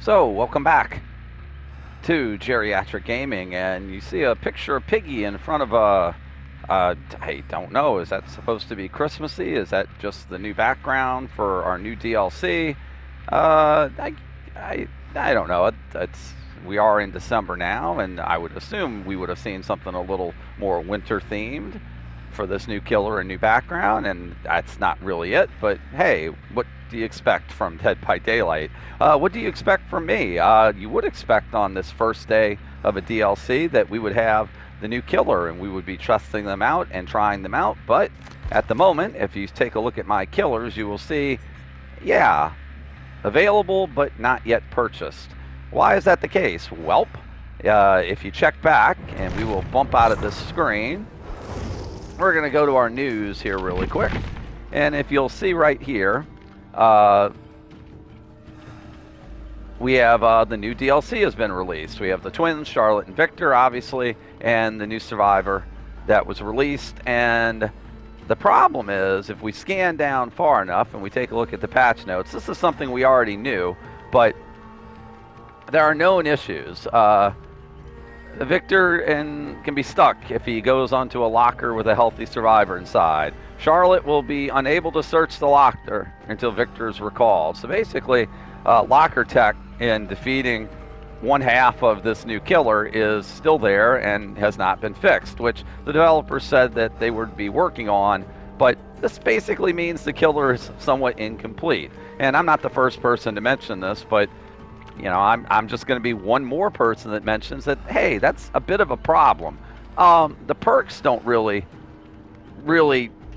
So, welcome back to Geriatric Gaming, and you see a picture of Piggy in front of I don't know, is that supposed to be Christmassy? Is that just the new background for our new DLC? Uh, I, I don't know. We are in December now, and I would assume we would have seen something a little more winter themed for this new killer and new background, and that's not really it. But hey, what do you expect from Dead by Daylight? What do you expect from me? You would expect on this first day of a DLC that we would have the new killer and we would be testing them out and trying them out. But at the moment, if you take a look at my killers, you will see, yeah, available but not yet purchased. Why is that the case? Welp, if you check back, and we will bump out of this screen, we're going to go to our news here really quick. And if you'll see right here, we have the new DLC has been released. We have the twins, Charlotte and Victor, obviously, and the new survivor that was released. And the problem is, if we scan down far enough and we take a look at the patch notes, this is something we already knew, but there are known issues. Victor can be stuck if he goes onto a locker with a healthy survivor inside. Charlotte will be unable to search the locker until Victor is recalled. So basically, locker tech in defeating one half of this new killer is still there and has not been fixed, which the developers said that they would be working on, but this basically means the killer is somewhat incomplete. And I'm not the first person to mention this, but you know, I'm just going to be one more person that mentions that, hey, that's a bit of a problem. The perks don't really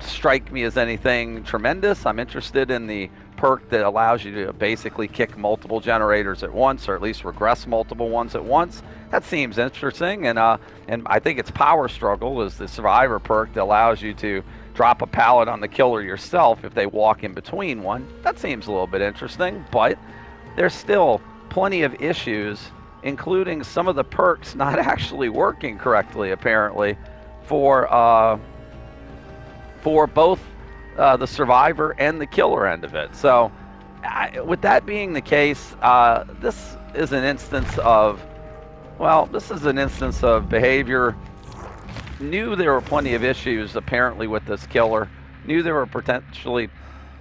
strike me as anything tremendous. I'm interested in the perk that allows you to basically kick multiple generators at once, or at least regress multiple ones at once. That seems interesting, and I think it's Power Struggle is the survivor perk that allows you to drop a pallet on the killer yourself if they walk in between one. That seems a little bit interesting, but there's still plenty of issues, including some of the perks not actually working correctly, apparently, for both the survivor and the killer end of it. So, with that being the case, this is an instance of, behavior. Knew there were plenty of issues apparently with this killer. Knew there were potentially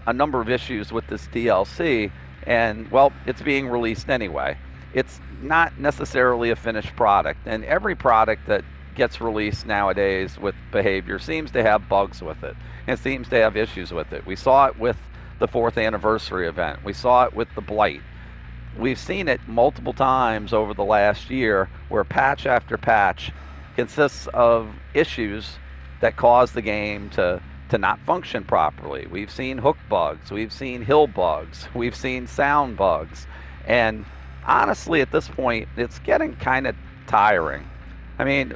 a number of issues with this DLC. And, well, it's being released anyway. It's not necessarily a finished product. And every product that gets released nowadays with behavior seems to have bugs with it. And seems to have issues with it. We saw it with the 4th anniversary event. We saw it with the Blight. We've seen it multiple times over the last year where patch after patch consists of issues that cause the game to not function properly. We've seen hook bugs, we've seen hill bugs, we've seen sound bugs, and honestly at this point it's getting kind of tiring. I mean,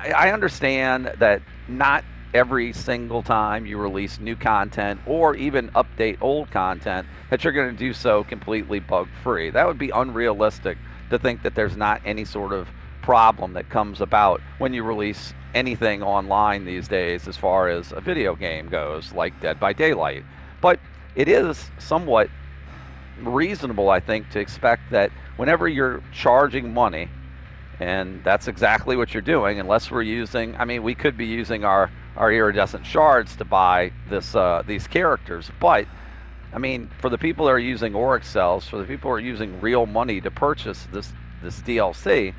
I understand that not every single time you release new content or even update old content that you're going to do so completely bug free. That would be unrealistic to think that there's not any sort of problem that comes about when you release anything online these days as far as a video game goes, like Dead by Daylight. But it is somewhat reasonable, I think, to expect that whenever you're charging money, and that's exactly what you're doing, unless we're using, I mean, we could be using our iridescent shards to buy these characters, but I mean, for the people that are using Auric cells, for the people who are using real money to purchase this DLC,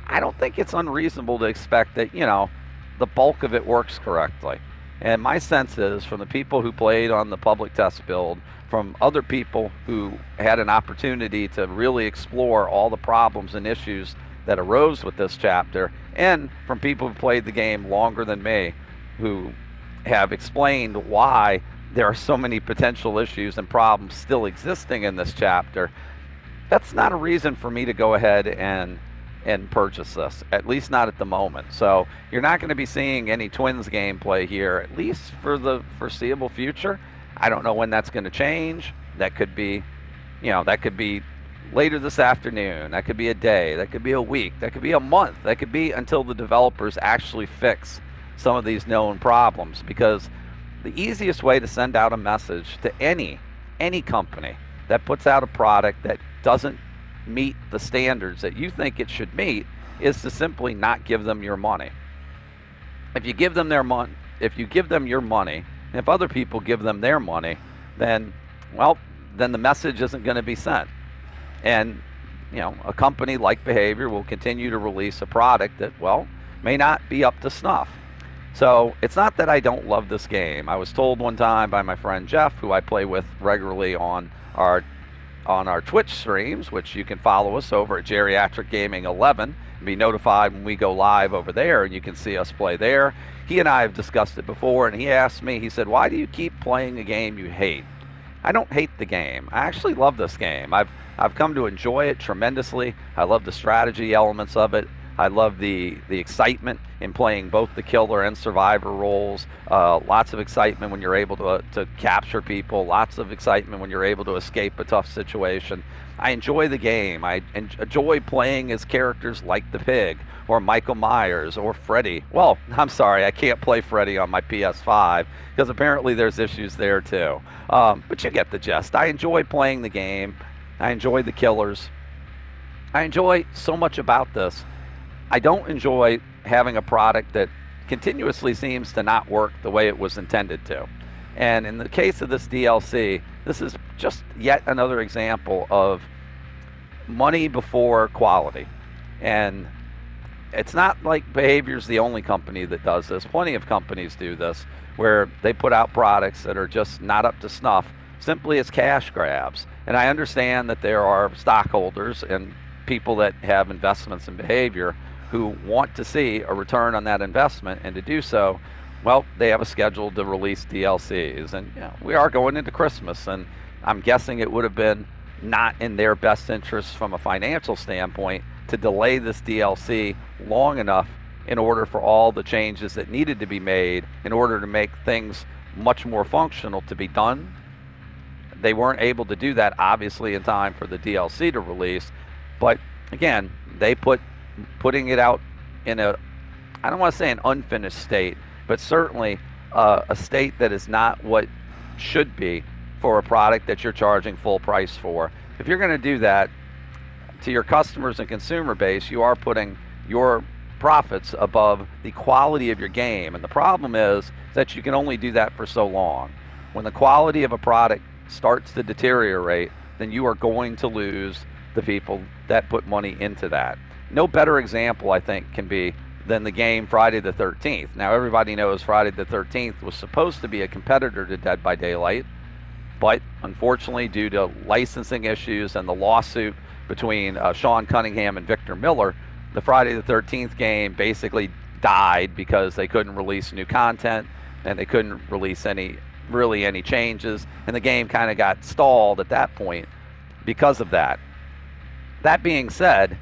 I don't think it's unreasonable to expect that, you know, the bulk of it works correctly. And my sense is, from the people who played on the public test build, from other people who had an opportunity to really explore all the problems and issues that arose with this chapter, and from people who played the game longer than me, who have explained why there are so many potential issues and problems still existing in this chapter, that's not a reason for me to go ahead and purchase this, at least not at the moment. So you're not going to be seeing any Twins gameplay here, at least for the foreseeable future. I don't know when that's going to change. That could be, later this afternoon. That could be a day. That could be a week. That could be a month. That could be until the developers actually fix some of these known problems, because the easiest way to send out a message to any company that puts out a product that doesn't meet the standards that you think it should meet is to simply not give them your money. If you give them their money, if you give them your money, and if other people give them their money, then, well, then the message isn't going to be sent. And, a company like Behavior will continue to release a product that, well, may not be up to snuff. So it's not that I don't love this game. I was told one time by my friend Jeff, who I play with regularly on our Twitch streams, which you can follow us over at Geriatric Gaming 11 and be notified when we go live over there, and you can see us play there. He and I have discussed it before, and he asked me, he said, why do you keep playing a game you hate? I don't hate the game. I actually love this game. I've come to enjoy it tremendously. I love the strategy elements of it. I love the excitement in playing both the killer and survivor roles. Lots of excitement when you're able to capture people. Lots of excitement when you're able to escape a tough situation. I enjoy the game. I enjoy playing as characters like the Pig or Michael Myers or Freddy. Well, I'm sorry, I can't play Freddy on my PS5 because apparently there's issues there too. But you get the gist. I enjoy playing the game. I enjoy the killers. I enjoy so much about this. I don't enjoy having a product that continuously seems to not work the way it was intended to. And in the case of this DLC, this is just yet another example of money before quality. And it's not like Behavior's the only company that does this. Plenty of companies do this, where they put out products that are just not up to snuff, simply as cash grabs. And I understand that there are stockholders and people that have investments in Behavior who want to see a return on that investment, and to do so, well, they have a schedule to release DLCs. And we are going into Christmas, and I'm guessing it would have been not in their best interest from a financial standpoint to delay this DLC long enough in order for all the changes that needed to be made in order to make things much more functional to be done. They weren't able to do that, obviously, in time for the DLC to release. But again, they putting it out in I don't want to say an unfinished state, but certainly a state that is not what should be for a product that you're charging full price for. If you're going to do that to your customers and consumer base, you are putting your profits above the quality of your game. And the problem is that you can only do that for so long. When the quality of a product starts to deteriorate, then you are going to lose the people that put money into that. No better example, I think, can be than the game Friday the 13th. Now, everybody knows Friday the 13th was supposed to be a competitor to Dead by Daylight, but unfortunately, due to licensing issues and the lawsuit between Sean Cunningham and Victor Miller, the Friday the 13th game basically died because they couldn't release new content and they couldn't release any changes, and the game kind of got stalled at that point because of that. That being said,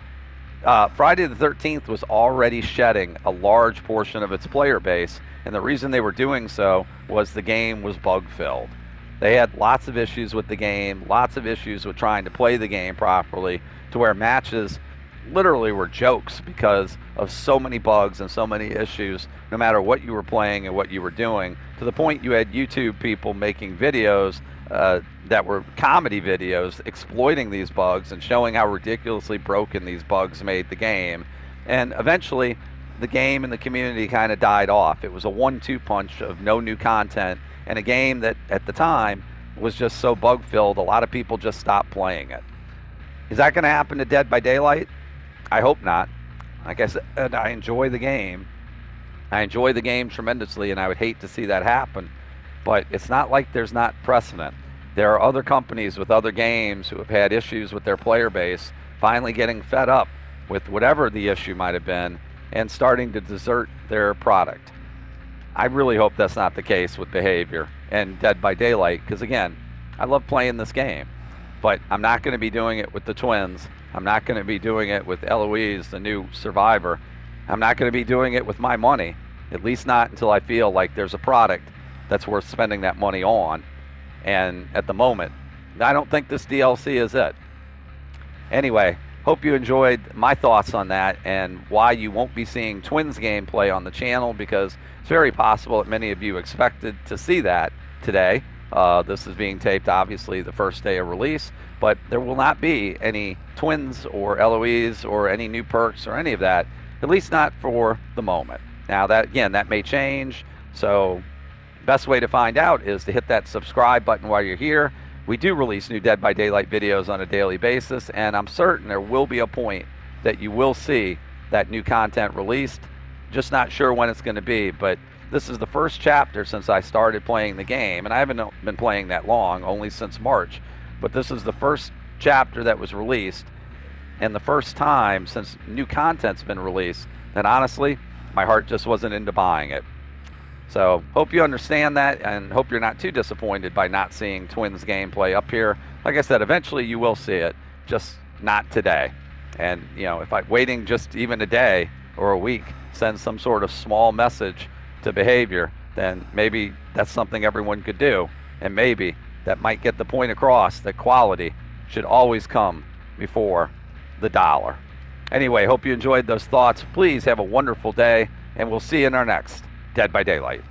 Friday the 13th was already shedding a large portion of its player base, and the reason they were doing so was the game was bug-filled. They had lots of issues with the game, lots of issues with trying to play the game properly, to where matches literally were jokes because of so many bugs and so many issues, no matter what you were playing and what you were doing, to the point you had YouTube people making videos that were comedy videos exploiting these bugs and showing how ridiculously broken these bugs made the game. And eventually, the game and the community kind of died off. It was a 1-2 punch of no new content, and a game that at the time was just so bug-filled, a lot of people just stopped playing it. Is that going to happen to Dead by Daylight? I hope not. Like I said, I enjoy the game. I enjoy the game tremendously, and I would hate to see that happen. But it's not like there's not precedent. There are other companies with other games who have had issues with their player base, finally getting fed up with whatever the issue might have been and starting to desert their product. I really hope that's not the case with Behavior and Dead by Daylight, because again, I love playing this game, but I'm not going to be doing it with the twins. I'm not going to be doing it with Eloise, the new survivor. I'm not going to be doing it with my money, at least not until I feel like there's a product that's worth spending that money on. And at the moment, I don't think this DLC is it. Anyway, hope you enjoyed my thoughts on that and why you won't be seeing Twins gameplay on the channel, because it's very possible that many of you expected to see that today. This is being taped, obviously, the first day of release, but there will not be any twins or LOEs or any new perks or any of that, at least not for the moment. Now, that again, that may change. So, best way to find out is to hit that subscribe button while you're here. We do release new Dead by Daylight videos on a daily basis, and I'm certain there will be a point that you will see that new content released. Just not sure when it's going to be, but this is the first chapter since I started playing the game, and I haven't been playing that long, only since March, but this is the first chapter that was released, and the first time since new content's been released, and honestly, my heart just wasn't into buying it. So hope you understand that, and hope you're not too disappointed by not seeing Twins gameplay up here. Like I said, eventually you will see it, just not today. And if I'm waiting just even a day or a week sends some sort of small message to behavior, then maybe that's something everyone could do, and maybe that might get the point across that quality should always come before the dollar. Anyway, hope you enjoyed those thoughts. Please have a wonderful day, and we'll see you in our next Dead by Daylight.